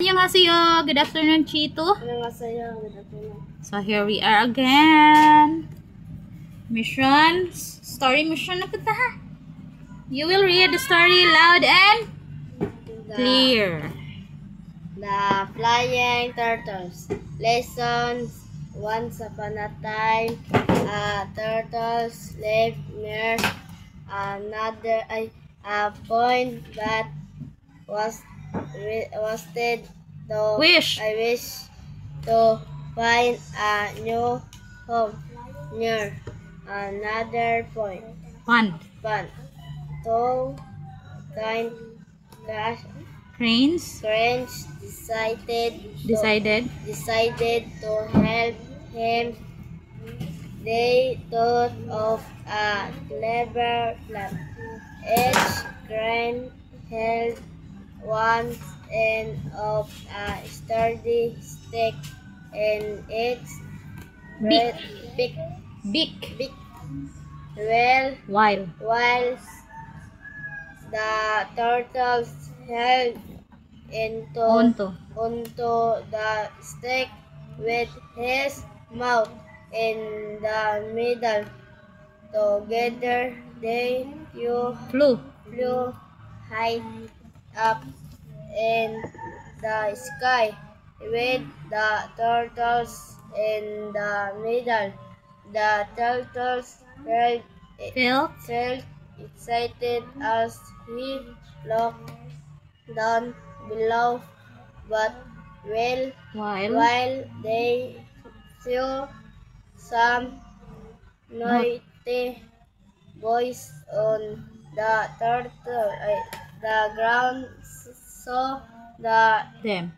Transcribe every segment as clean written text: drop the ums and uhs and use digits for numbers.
Annyeonghaseyo. Good afternoon, Chito. Annyeonghaseyo. Good afternoon. So here we are again. Mission. Story mission na kita ha. You will read the story loud and clear. The Flying Turtles. Lessons. Once upon a time, turtles lived near another a point that was I wish to find a new home near another point. Fun. So Cranes decided to help him. They thought of a clever plan. Each crane held one end of a sturdy stick in its beak. While the turtles held onto the stick with his mouth in the middle. Together they flew high up in the sky with the turtles in the middle. The turtles felt excited as he looked down below, but while they saw some naughty boys on the ground, saw them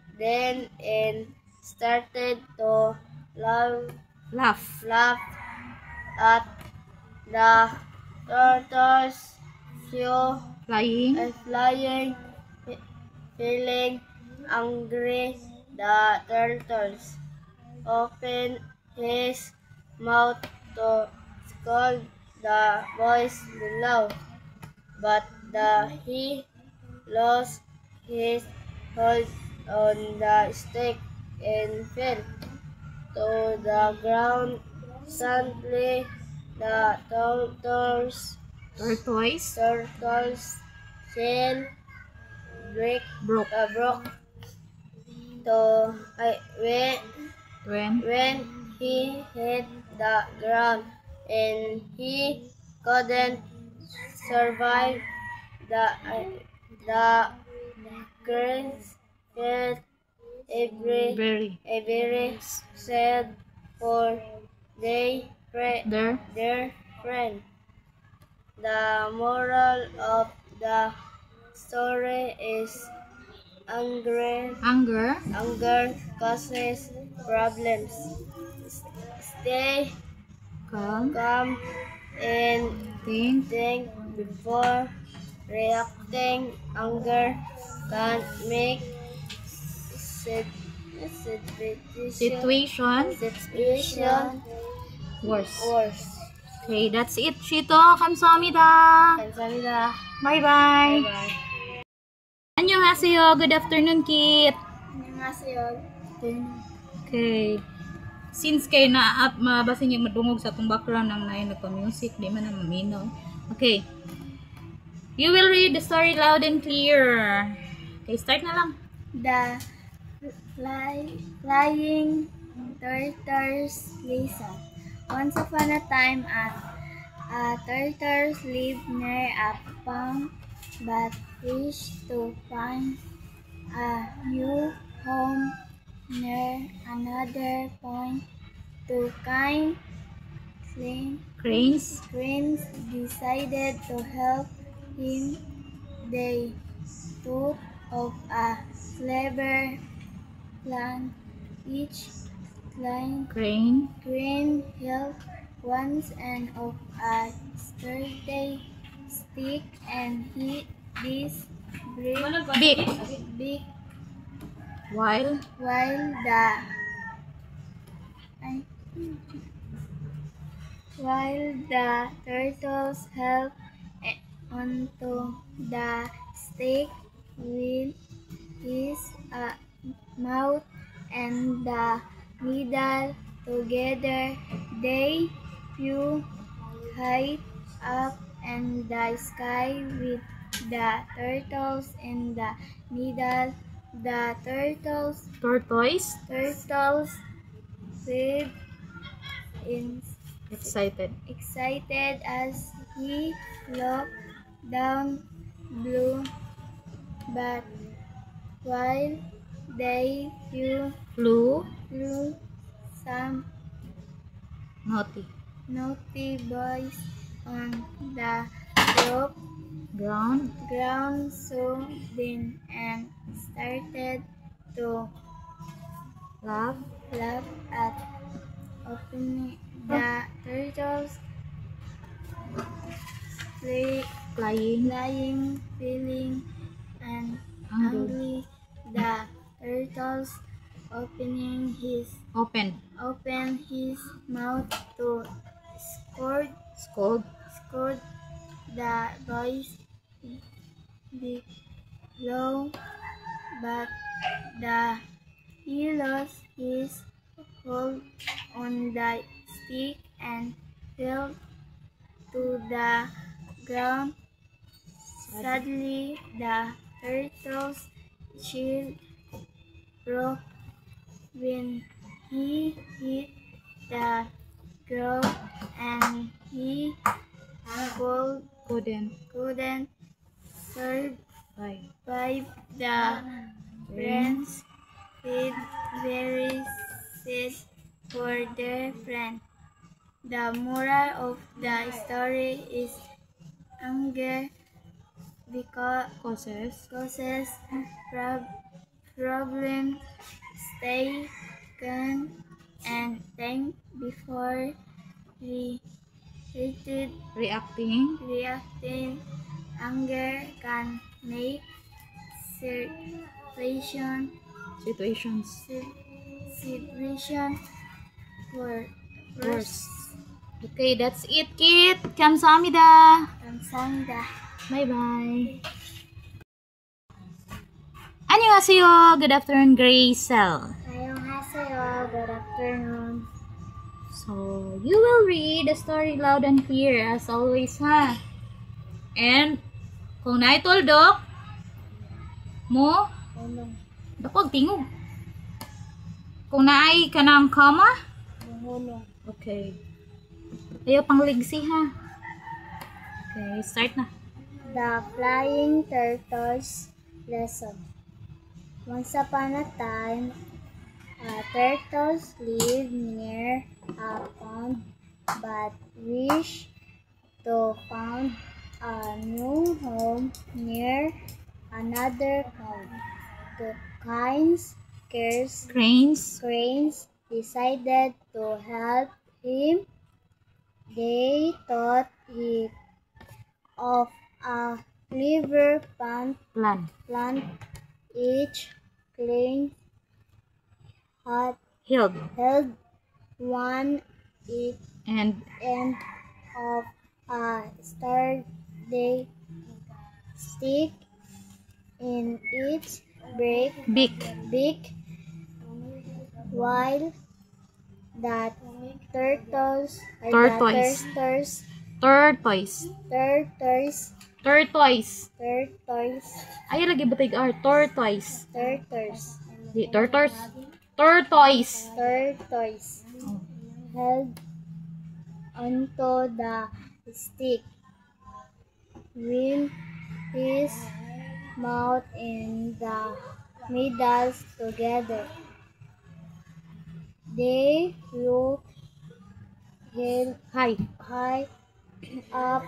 and started to laugh at the turtles flying. Feeling angry, the turtles opened his mouth to scold the boys below, but he lost his hold on the stick and fell to the ground. Suddenly, the turtles' shell broke. When he hit the ground and he couldn't survive, the cranes felt very sad for their friend. The moral of the story is anger causes problems. Stay calm and think before reacting. Anger can make situation worse. Okay, that's it, Chito. Kamsahamnida. Bye-bye. Annyeonghaseyo. Good afternoon, Kit. Annyeonghaseyo. Okay. Since kay mabasin yung madungog sa atong background ng nagpa-music, di man na maminaw. Okay. You will read the story loud and clear. Okay, start na lang. The Flying Turtles lesson. Once upon a time, turtles lived near a pond but wished to find a new home near another point. Two cranes decided to help him. They thought of a clever plan. Each crane held one end of a sturdy stick and hit this beak. While the turtles held onto the stick with his mouth and the middle together. They flew high up in the sky with the turtles in the middle. The Tortoise. turtles waved in Excited. as he looked down blue, but while they Flew. some naughty boys on the ground saw them and started to Laugh. at opening the turtles flying, feeling and Hungry. angry. The turtles open his mouth to Scold. scold the boys below, but he lost his hold on the stick and fell to the ground. Suddenly, the turtle's shield broke when he hit the ground, and he couldn't survive. The friends felt very sad for their friend. The moral of the story is anger causes problems. Stay calm and think before Reacting. Anger can make situation Situations. worse. Okay, that's it, Kit. Kamsahamnida. 감사합니다. Bye-bye. 안녕하세요. Good afternoon, Gracel. 안녕하세요. Good afternoon. So, you will read the story loud and clear as always, ha? And, kung naituldok mo, dakog tingog. Kung naay ka ng comma, okay. Ayaw pang ligsi, ha? Okay, start na. The Flying Turtles Lesson. Once upon a time, turtles lived near a pond but wished to find a new home near another pond. The cranes decided to help him. They thought of a clever plan. Each crane had Held. one And end of a sturdy stick in its beak, while the Tortoise. Ayaw lagi batig R. Tortoise. Di, Tortoise. Oh. held onto the stick with his mouth in the middle together. They flew Hi. high up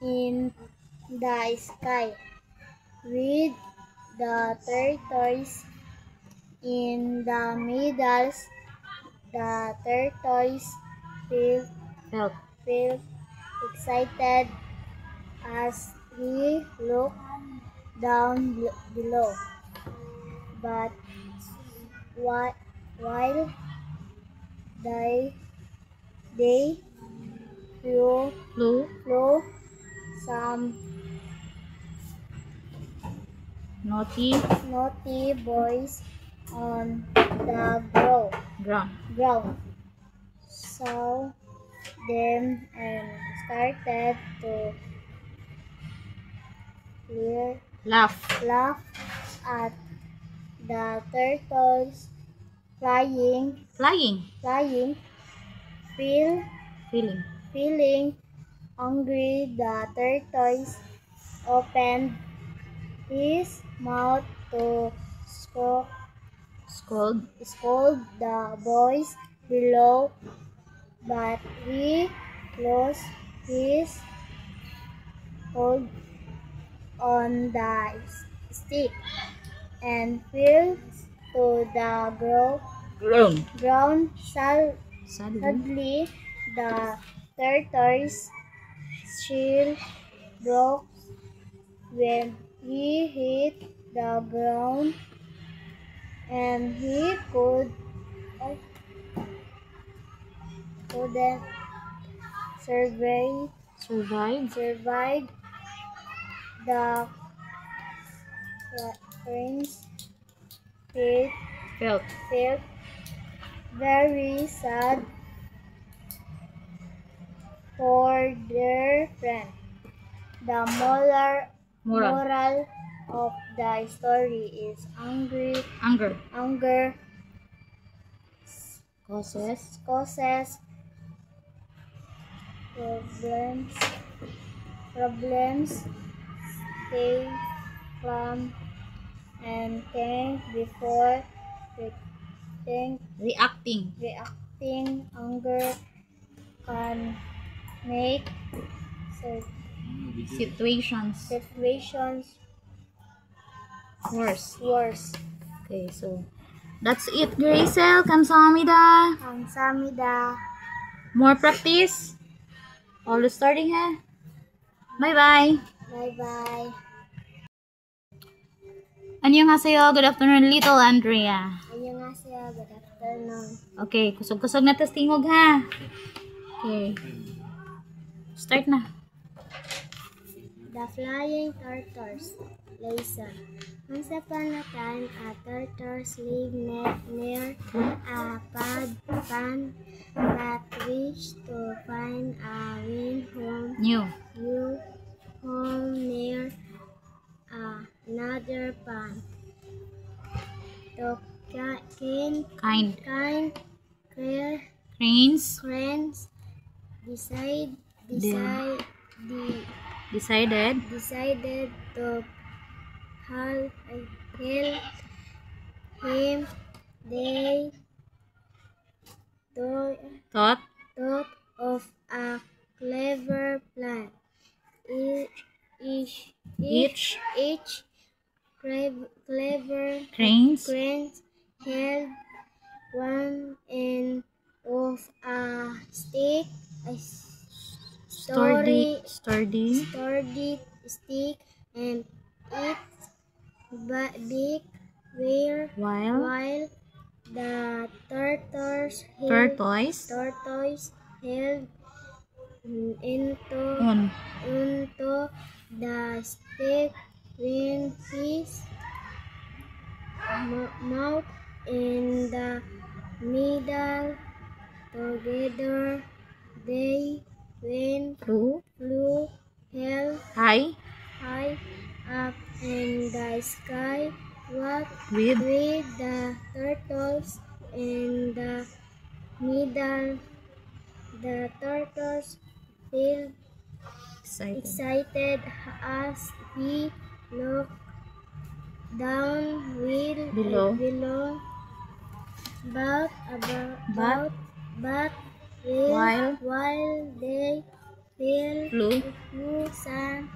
in the sky with the tortoise in the middle. The tortoise Felt. felt excited as he looked down below. But while they flew, some naughty boys on the ground saw them and started to laugh, laugh at the turtles flying, feeling, feeling hungry. The tortoise opened his mouth to scold, scold the boys below, but he lost his hold on the stick and fell to the ground. Suddenly, the tortoise shell broke when he hit the ground, and he couldn't survive. The prince felt, felt very sad for their friend. The moral of the story is anger, anger causes causes problems. Stay calm and think before reacting, reacting. Anger can make situations worse. Okay, so that's it, Gracel. Kamsahamnida. Kamsahamnida. More practice. All starting, ha? Bye-bye. Bye-bye. Annyeonghaseyo. Good afternoon, little Andrea. Annyeonghaseyo. Good afternoon. Okay, kusog-kusog na tas tingog, ha? Okay. Start na. The Flying Tortoise. Lesson. Once upon a time, a tortoise lived near a pond but wished to find a new home near another pond. The kind cranes decided to help him. They Thought of a clever plan. Each clever cranes held one end of a stick, sturdy stick, and its beak while the tortoise held into the stick with his mouth in the middle. Together they flew high up in the sky. What with the turtles in the middle. The turtles felt excited as he looked down below. But while they flew, some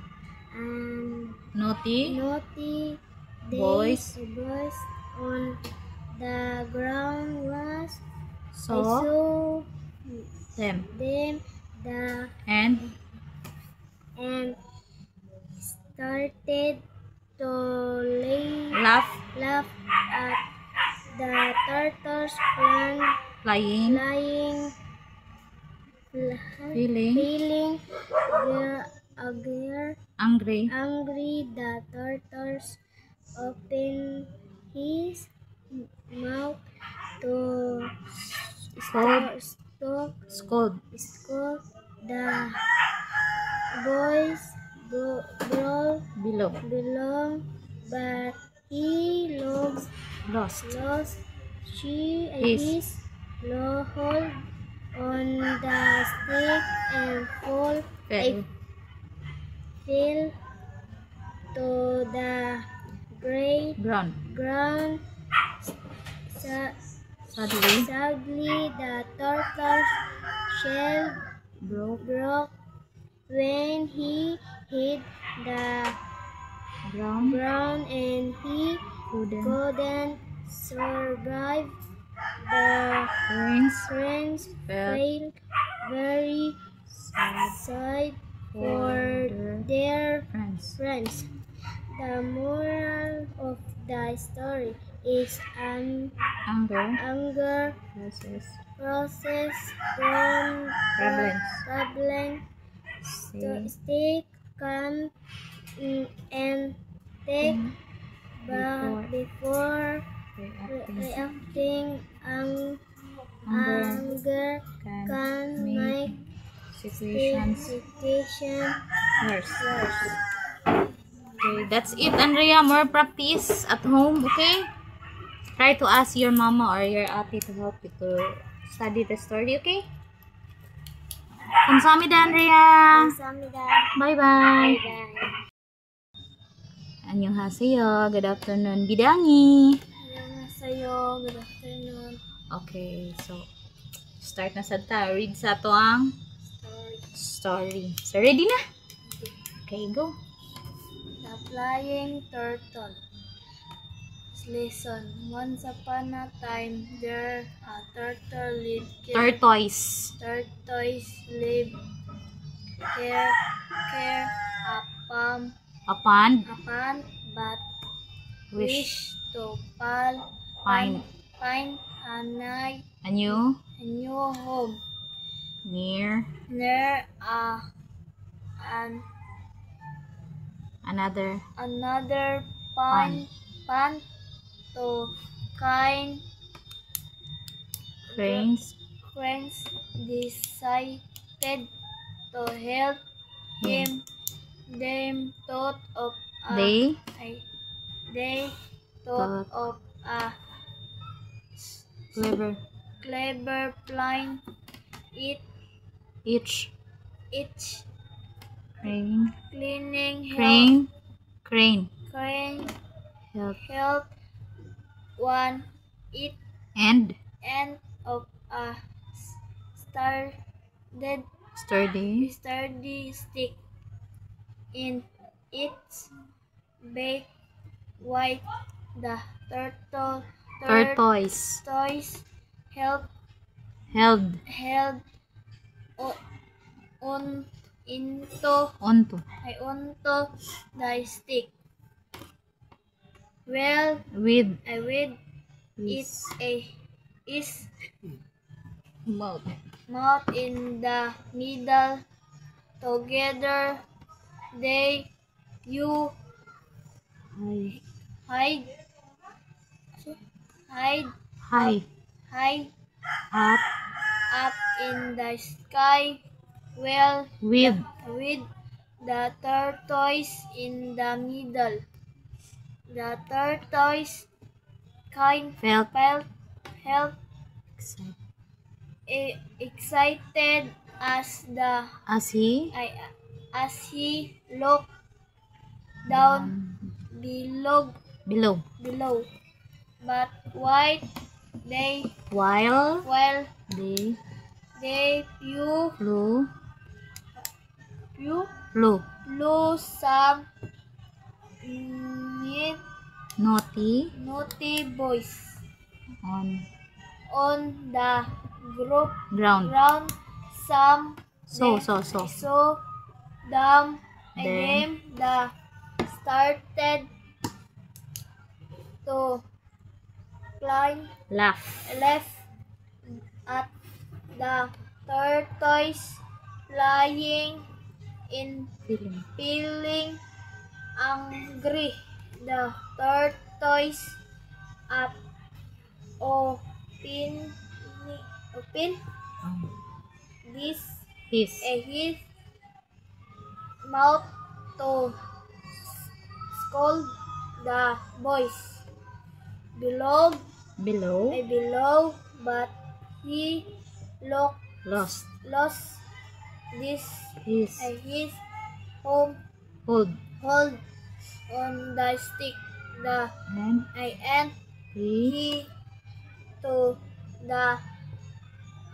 naughty boys boys on the ground saw them and and started to laugh at the turtles flying feeling angry. The turtles open his mouth to Scold. scold the boys Below. below, but he Lost. lost His. his hold on the stick and Fell. fell to the Ground. ground. Sadly, the turtle's shell broke when he hit the ground, and he couldn't survive. The friends felt very sad for their friends. The moral of the story is an anger process from problem. Stay calm and take back before reacting. Anger can make Situations situation worse. worse. Okay, that's it, Andrea. More practice at home, okay? Try to ask your mama or your ate to help you to study the story, okay? 감사합니다, Andrea. 감사합니다. Bye-bye. Bye. 안녕하세요. Good afternoon, Bidangi. 안녕하세요. Good afternoon. Okay, so start na sad ta. Read sa to ang story. So ready na? Okay, go. The Flying Turtle. Lesson. Once upon a time, there a turtle lived. Tortoise. Tortoise lived care upon but wish to find a new home near near another another pond to kind friends friends decided to help him. They thought of a clever plan. Each cleaning crane help one end of a sturdy stick in its beak. White the tortoise held onto the stick. Well, with its mouth mouth in the middle. Together they hide up in the sky. Well, with the tortoise in the middle. The tortoise felt excited as he looked down below. But while they flew some naughty boys on the ground. Some saw them started to laugh at the tortoise lying in feeling angry. the tortoise up open this his mouth to scold the boys below, but he lost this his his home hold hold on the stick the and he to the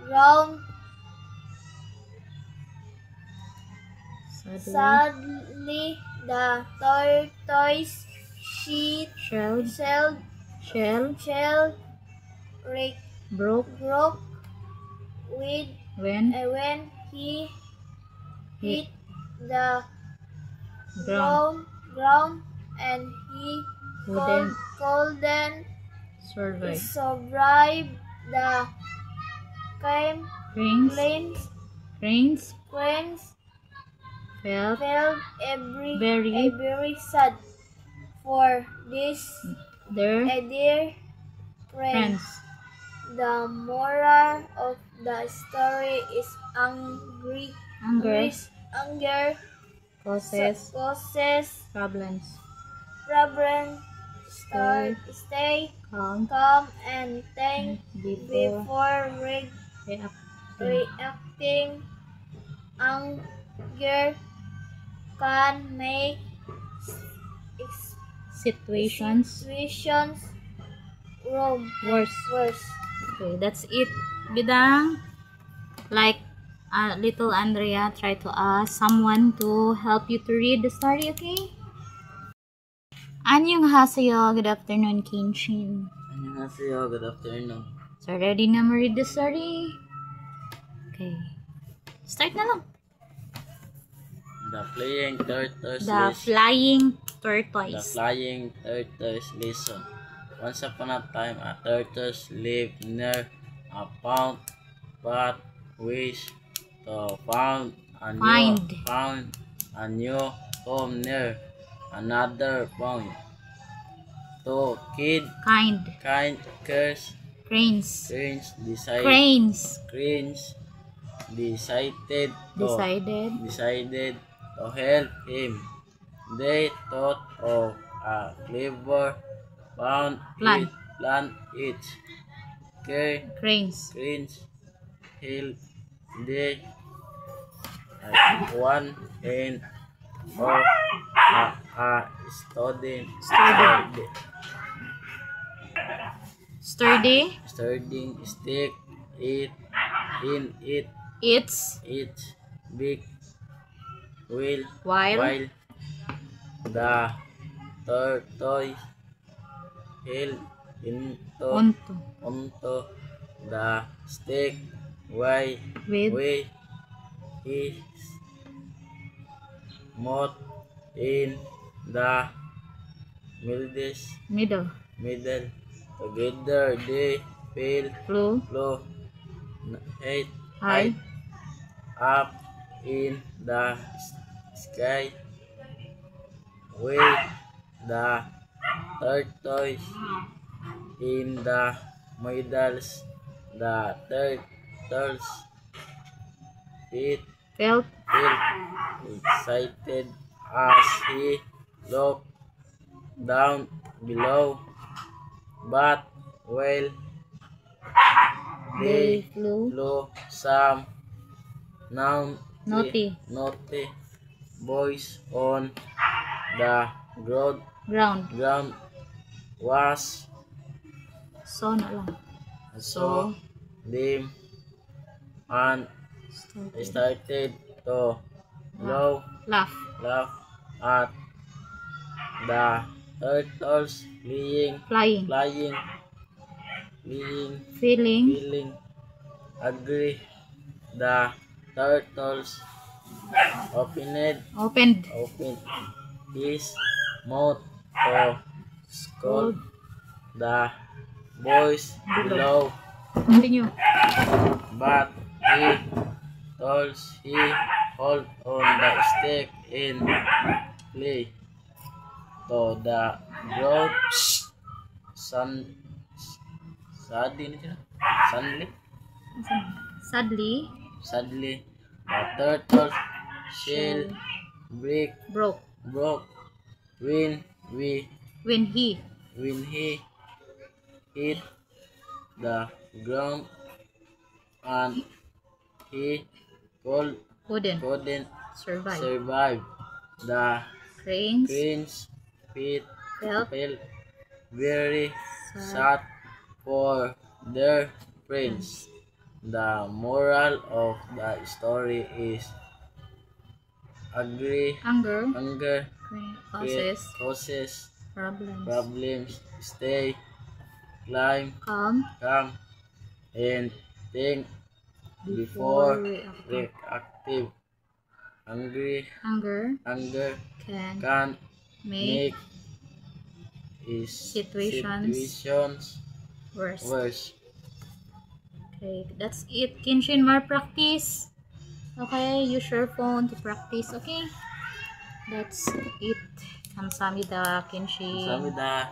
ground. Sadly, the tortoise shell broke with when when he hit the ground ground and he wouldn't couldn't survive. survive the Cranes felt felt very very sad for this their dear friends. friends. The moral of the story is anger Causes causes problems. problem. Stay Calm calm and think before before reacting. reacting. Anger can make Situations situations worse. worse. Okay, that's it. Bidang, like little Andrea, try to ask someone to help you to read the story, okay? Annyeonghaseyo, good afternoon, Kinshin. 안녕하세요. Good afternoon. So, ready na ma-read the story? Okay. Start na lang. The flying tortoise. The flying The tortoise. flying tortoise lesson. Once upon a time, a tortoise lived near a pond, but wished to found a new home near another pond. To Kind. curse Cranes. cranes decided to help him. They thought of a clever plan each. Cranes. Held the at one end of a Sturdy. stick in It's its big wheel, while the tortoise held onto the stick while with his mouth in the middle. Together they flew high up in the sky with the tortoise in the middle. The turtles Felt excited as he looked down below, but while they they flew some naughty boys on the ground. ground was So na lang. saw them and started to Laugh. laugh at the turtles Flying. Feeling angry. The turtles opened his mouth to scold the boys below, Continue. but he hold on the stick in play. to the growth sun suddenly suddenly Sadly, suddenly the turtle shell shell broke when we when he when he hit the ground and he could, couldn't couldn't survive. survive. The Cranes crane's feet felt felt very sad sad for their prince. The moral of the story is agree, anger anger causes causes problems. problems. Stay Calm calm, and think before before reacting. reactive. Angry Anger anger can can make make is situations situations worse. worse. Okay, that's it. Kenshin, more practice. Okay, use your phone to practice. Okay, that's it. Kamsahamnida, Kenshin. Samida.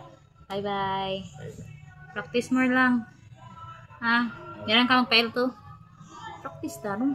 Bye bye. Practice more lang. Ha? Meron ka mag-file to? Practice na, no?